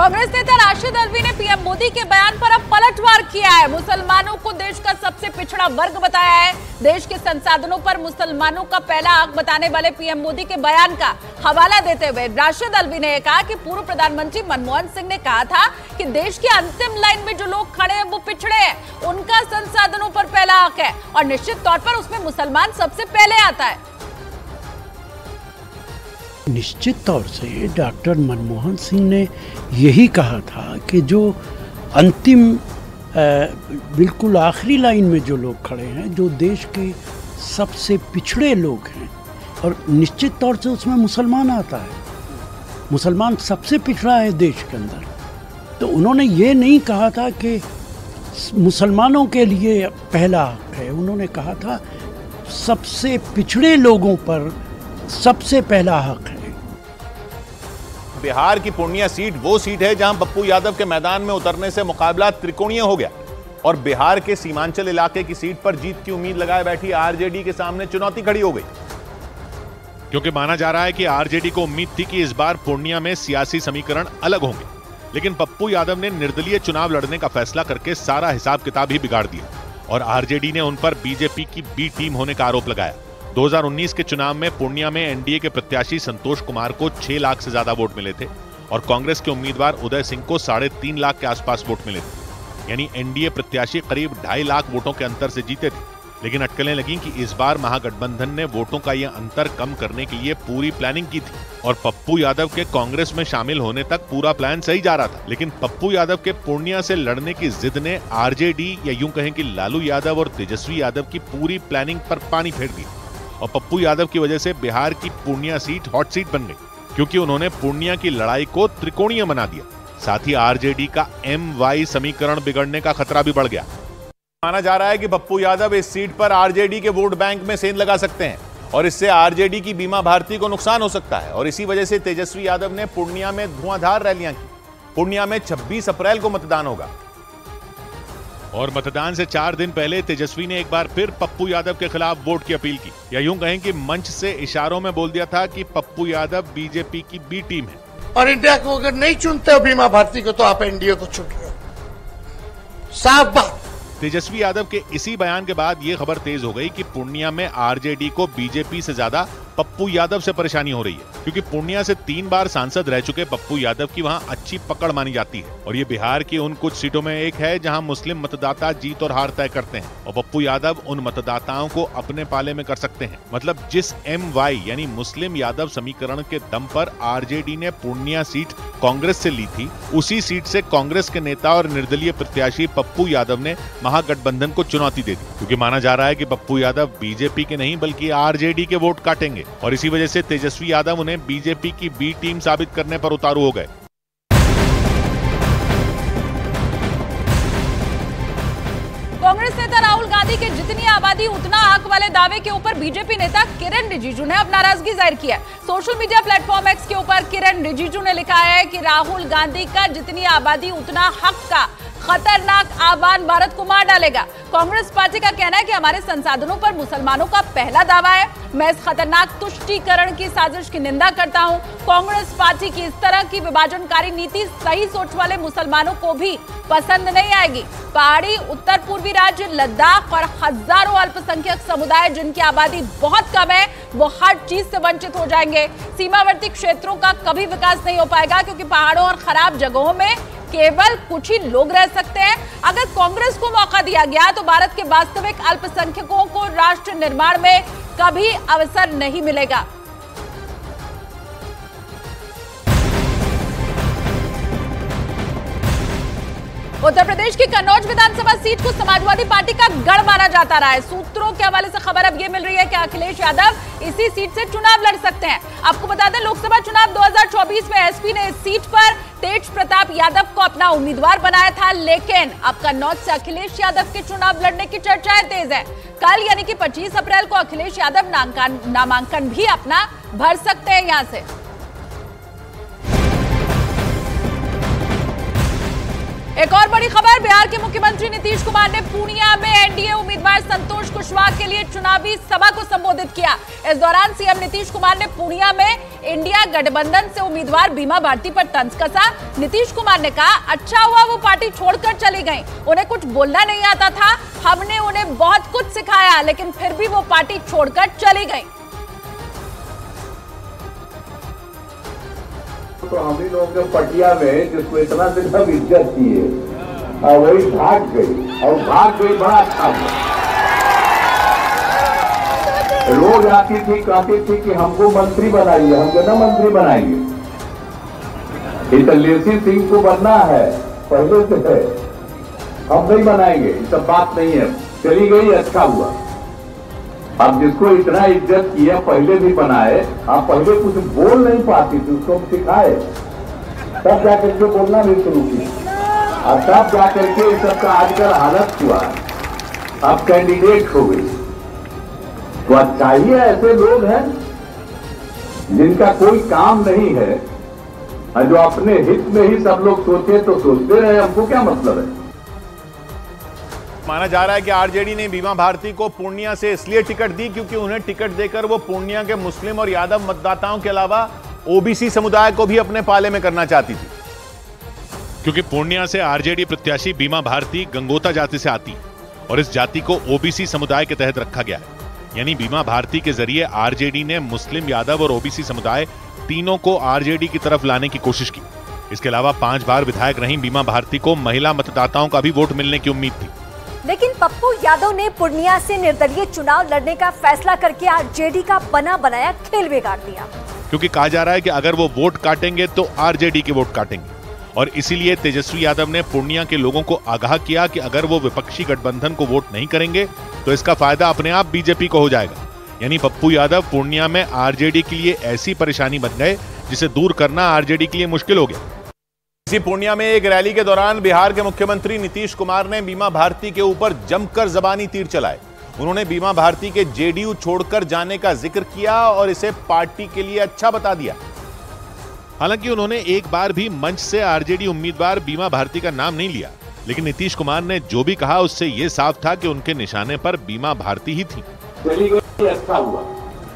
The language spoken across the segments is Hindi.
कांग्रेस नेता राशिद अल्वी ने पीएम मोदी के बयान पर अब पलटवार किया है। मुसलमानों को देश का सबसे पिछड़ा वर्ग बताया है। देश के संसाधनों पर मुसलमानों का पहला हक बताने वाले पीएम मोदी के बयान का हवाला देते हुए राशिद अल्वी ने कहा कि पूर्व प्रधानमंत्री मनमोहन सिंह ने कहा था कि देश की अंतिम लाइन में जो लोग खड़े हैं वो पिछड़े हैं, उनका संसाधनों पर पहला हक है और निश्चित तौर पर उसमें मुसलमान सबसे पहले आता है। निश्चित तौर से डॉक्टर मनमोहन सिंह ने यही कहा था कि जो अंतिम बिल्कुल आखिरी लाइन में जो लोग खड़े हैं, जो देश के सबसे पिछड़े लोग हैं, और निश्चित तौर से उसमें मुसलमान आता है। मुसलमान सबसे पिछड़ा है देश के अंदर। तो उन्होंने ये नहीं कहा था कि मुसलमानों के लिए पहला हक है, उन्होंने कहा था सबसे पिछड़े लोगों पर सबसे पहला हक है। बिहार की पूर्णिया सीट वो सीट है जहां पप्पू यादव के मैदान में उतरने से मुकाबला त्रिकोणीय हो गया और बिहार के सीमांचल इलाके की सीट पर जीत की उम्मीद लगाए बैठी आरजेडी के सामने चुनौती खड़ी हो गई, क्योंकि माना जा रहा है कि आरजेडी को उम्मीद थी कि इस बार पूर्णिया में सियासी समीकरण अलग होंगे, लेकिन पप्पू यादव ने निर्दलीय चुनाव लड़ने का फैसला करके सारा हिसाब किताब ही बिगाड़ दिया और आरजेडी ने उन पर बीजेपी की बी टीम होने का आरोप लगाया। 2019 के चुनाव में पूर्णिया में एनडीए के प्रत्याशी संतोष कुमार को 6 लाख से ज्यादा वोट मिले थे और कांग्रेस के उम्मीदवार उदय सिंह को 3.5 लाख के आसपास वोट मिले थे, यानी एनडीए प्रत्याशी करीब 2.5 लाख वोटों के अंतर से जीते थे। लेकिन अटकलें लगीं कि इस बार महागठबंधन ने वोटों का यह अंतर कम करने के लिए पूरी प्लानिंग की थी और पप्पू यादव के कांग्रेस में शामिल होने तक पूरा प्लान सही जा रहा था। लेकिन पप्पू यादव के पूर्णिया से लड़ने की जिद ने आरजेडी या यूं कहें कि लालू यादव और तेजस्वी यादव की पूरी प्लानिंग पर पानी फेर दिया और पप्पू यादव की वजह से बिहार की पूर्णिया सीट हॉट सीट बन गई, क्योंकि उन्होंने पूर्णिया की लड़ाई को त्रिकोणीय बना दिया। साथ ही आरजेडी का एम-वाई समीकरण बिगड़ने का खतरा भी बढ़ गया। माना जा रहा है कि पप्पू यादव इस सीट पर आरजेडी के वोट बैंक में सेंध लगा सकते हैं और इससे आरजेडी की बीमा भारती को नुकसान हो सकता है और इसी वजह से तेजस्वी यादव ने पूर्णिया में धुआंधार रैलियां की। पूर्णिया में 26 अप्रैल को मतदान होगा और मतदान से 4 दिन पहले तेजस्वी ने एक बार फिर पप्पू यादव के खिलाफ वोट की अपील की, या यूं कहें कि मंच से इशारों में बोल दिया था कि पप्पू यादव बीजेपी की बी टीम है और इंडिया को अगर नहीं चुनते हो बीमा भारती को तो आप एनडीए को चुन रहे हो। साफ बात। तेजस्वी यादव के इसी बयान के बाद यह खबर तेज हो गई कि पूर्णिया में आरजेडी को बीजेपी से ज्यादा पप्पू यादव से परेशानी हो रही है, क्योंकि पूर्णिया से 3 बार सांसद रह चुके पप्पू यादव की वहां अच्छी पकड़ मानी जाती है और ये बिहार की उन कुछ सीटों में एक है जहां मुस्लिम मतदाता जीत और हार तय करते हैं और पप्पू यादव उन मतदाताओं को अपने पाले में कर सकते हैं। मतलब जिस एम-वाई यानी मुस्लिम यादव समीकरण के दम पर आरजेडी ने पूर्णिया सीट कांग्रेस से ली थी, उसी सीट से कांग्रेस के नेता और निर्दलीय प्रत्याशी पप्पू यादव ने महागठबंधन को चुनौती दे दी, क्योंकि माना जा रहा है कि पप्पू यादव बीजेपी के नहीं बल्कि आरजेडी के वोट काटेंगे और इसी वजह से तेजस्वी यादव उन्हें बीजेपी की बी टीम साबित करने पर उतारू हो गए। कांग्रेस नेता राहुल गांधी के जितनी आबादी उतना हक वाले दावे के ऊपर बीजेपी नेता किरण रिजिजू ने अब नाराजगी जाहिर की है। सोशल मीडिया प्लेटफॉर्म एक्स के ऊपर किरण रिजिजू ने लिखा है कि राहुल गांधी का जितनी आबादी उतना हक का खतरनाक आह्वान भारत को मार डालेगा। कांग्रेस पार्टी का कहना है कि हमारे संसाधनों पर मुसलमानों का पहला दावा है। मैं इस खतरनाक तुष्टीकरण की साजिश की निंदा करता हूं। कांग्रेस पार्टी की इस तरह की विभाजनकारी नीति सही सोच वाले मुसलमानों को भी पसंद नहीं आएगी। पहाड़ी, उत्तर पूर्वी राज्य, लद्दाख और हजारों अल्पसंख्यक समुदाय जिनकी आबादी बहुत कम है, वो हर चीज से वंचित हो जाएंगे। सीमावर्ती क्षेत्रों का कभी विकास नहीं हो पाएगा, क्योंकि पहाड़ों और खराब जगहों में केवल कुछ ही लोग रह सकते हैं। अगर कांग्रेस को मौका दिया गया तो भारत के वास्तविक अल्पसंख्यकों को राष्ट्र निर्माण में कभी अवसर नहीं मिलेगा। उत्तर प्रदेश की कन्नौज विधानसभा सीट को समाजवादी पार्टी का गढ़ माना जाता रहा है। सूत्रों के हवाले से खबर अब ये मिल रही है कि अखिलेश यादव इसी सीट से चुनाव लड़ सकते हैं। आपको बता दें, लोकसभा चुनाव 2024 में एसपी ने इस सीट पर तेज प्रताप यादव को अपना उम्मीदवार बनाया था, लेकिन अब कन्नौज से अखिलेश यादव के चुनाव लड़ने की चर्चाएं तेज है। कल यानी कि 25 अप्रैल को अखिलेश यादव नामांकन भी अपना भर सकते हैं यहां से। एक और बड़ी खबर, बिहार के मुख्यमंत्री नीतीश कुमार ने पूर्णिया में एनडीए उम्मीदवार संतोष कुशवाहा के लिए चुनावी सभा को संबोधित किया। इस दौरान सीएम नीतीश कुमार ने पूर्णिया में इंडिया गठबंधन से उम्मीदवार बीमा भारती पर तंज कसा। नीतीश कुमार ने कहा, अच्छा हुआ वो पार्टी छोड़कर चली गई, उन्हें कुछ बोलना नहीं आता था, हमने उन्हें बहुत कुछ सिखाया, लेकिन फिर भी वो पार्टी छोड़कर चली गई। तो हम ही लोग के पटिया में जिसको इतना दिन हम इज्जत किए और वही भाग गई, और भाग गई बड़ा अच्छा हुआ। रोज आती थी, कहती थी कि हमको मंत्री बनाइए, हम कहना मंत्री बनाएंगे, इतलेसी सिंह को बनना है, पहले से है, हम नहीं बनाएंगे, ये सब बात नहीं है, चली गई, अच्छा हुआ। अब जिसको इतना इज्जत किया, पहले भी बनाए, आप पहले कुछ बोल नहीं पाती थी, उसको हम सिखाए, तब जाकर के बोलना भी शुरू किया, और तब जाकर के इस सबका आजकल हालत हुआ, अब कैंडिडेट हो गई। तो अच्छा ही है, ऐसे लोग हैं जिनका कोई काम नहीं है, और जो अपने हित में ही सब लोग सोचे तो सोचते रहे, हमको क्या मतलब है। माना जा रहा है कि आरजेडी ने बीमा भारती को पूर्णिया से इसलिए टिकट दी क्योंकि उन्हें टिकट देकर वो पूर्णिया के मुस्लिम और यादव मतदाताओं के अलावा ओबीसी समुदाय को भी अपने पाले में करना चाहती थी। क्योंकि पूर्णिया से आरजेडी प्रत्याशी बीमा भारती गंगोता जाति से आती और इस जाति को ओबीसी समुदाय के तहत रखा गया है। यानी बीमा भारती के जरिए आरजेडी ने मुस्लिम, यादव और ओबीसी समुदाय तीनों को आरजेडी की तरफ लाने की कोशिश की। इसके अलावा 5 बार विधायक रही बीमा भारती को महिला मतदाताओं का भी वोट मिलने की उम्मीद थी। लेकिन पप्पू यादव ने पूर्णिया से निर्दलीय चुनाव लड़ने का फैसला करके आरजेडी का बना बनाया खेल बिगाड़ दिया। क्योंकि कहा जा रहा है कि अगर वो वोट काटेंगे तो आरजेडी के वोट काटेंगे, और इसीलिए तेजस्वी यादव ने पूर्णिया के लोगों को आगाह किया कि अगर वो विपक्षी गठबंधन को वोट नहीं करेंगे तो इसका फायदा अपने आप बीजेपी को हो जाएगा। यानी पप्पू यादव पूर्णिया में आरजेडी के लिए ऐसी परेशानी बन गए जिसे दूर करना आरजेडी के लिए मुश्किल हो गया। इसी पूर्णिया में एक रैली के दौरान बिहार के मुख्यमंत्री नीतीश कुमार ने बीमा भारती के ऊपर जमकर जबानी तीर चलाए। उन्होंने बीमा भारती के जेडीयू छोड़कर जाने का जिक्र किया और इसे पार्टी के लिए अच्छा बता दिया। हालांकि उन्होंने एक बार भी मंच से आरजेडी उम्मीदवार बीमा भारती का नाम नहीं लिया, लेकिन नीतीश कुमार ने जो भी कहा उससे यह साफ था कि उनके निशाने पर बीमा भारती ही थी। चली गई, अच्छा हुआ।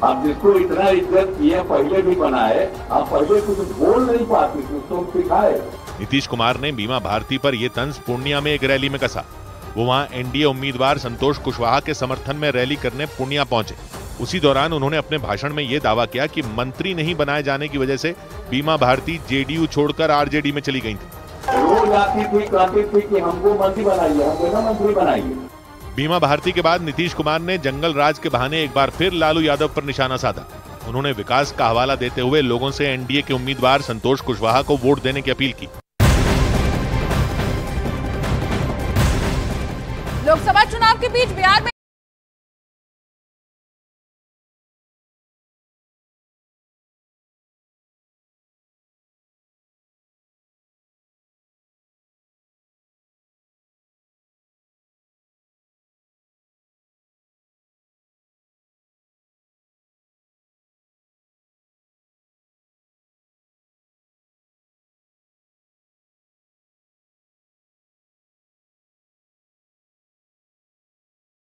आप जिसको इतना इज्जत किया, पहले भी बनाए, आप पहले कुछ बोल नहीं पाती थी, उसको सिखाए। नीतीश कुमार ने बीमा भारती पर यह तंज पूर्णिया में एक रैली में कसा। वो वहां एनडीए उम्मीदवार संतोष कुशवाहा के समर्थन में रैली करने पूर्णिया पहुंचे। उसी दौरान उन्होंने अपने भाषण में यह दावा किया कि मंत्री नहीं बनाए जाने की वजह से बीमा भारती जेडीयू छोड़कर आरजेडी में चली गई थी। रोज आती थी, कहती थी कि हमको मंत्री बनाइए, हम कहना मंत्री बनाइए। बीमा भारती के बाद नीतीश कुमार ने जंगल राज के बहाने एक बार फिर लालू यादव पर निशाना साधा। उन्होंने विकास का हवाला देते हुए लोगों से एनडीए के उम्मीदवार संतोष कुशवाहा को वोट देने की अपील की। लोकसभा चुनाव के बीच बिहार में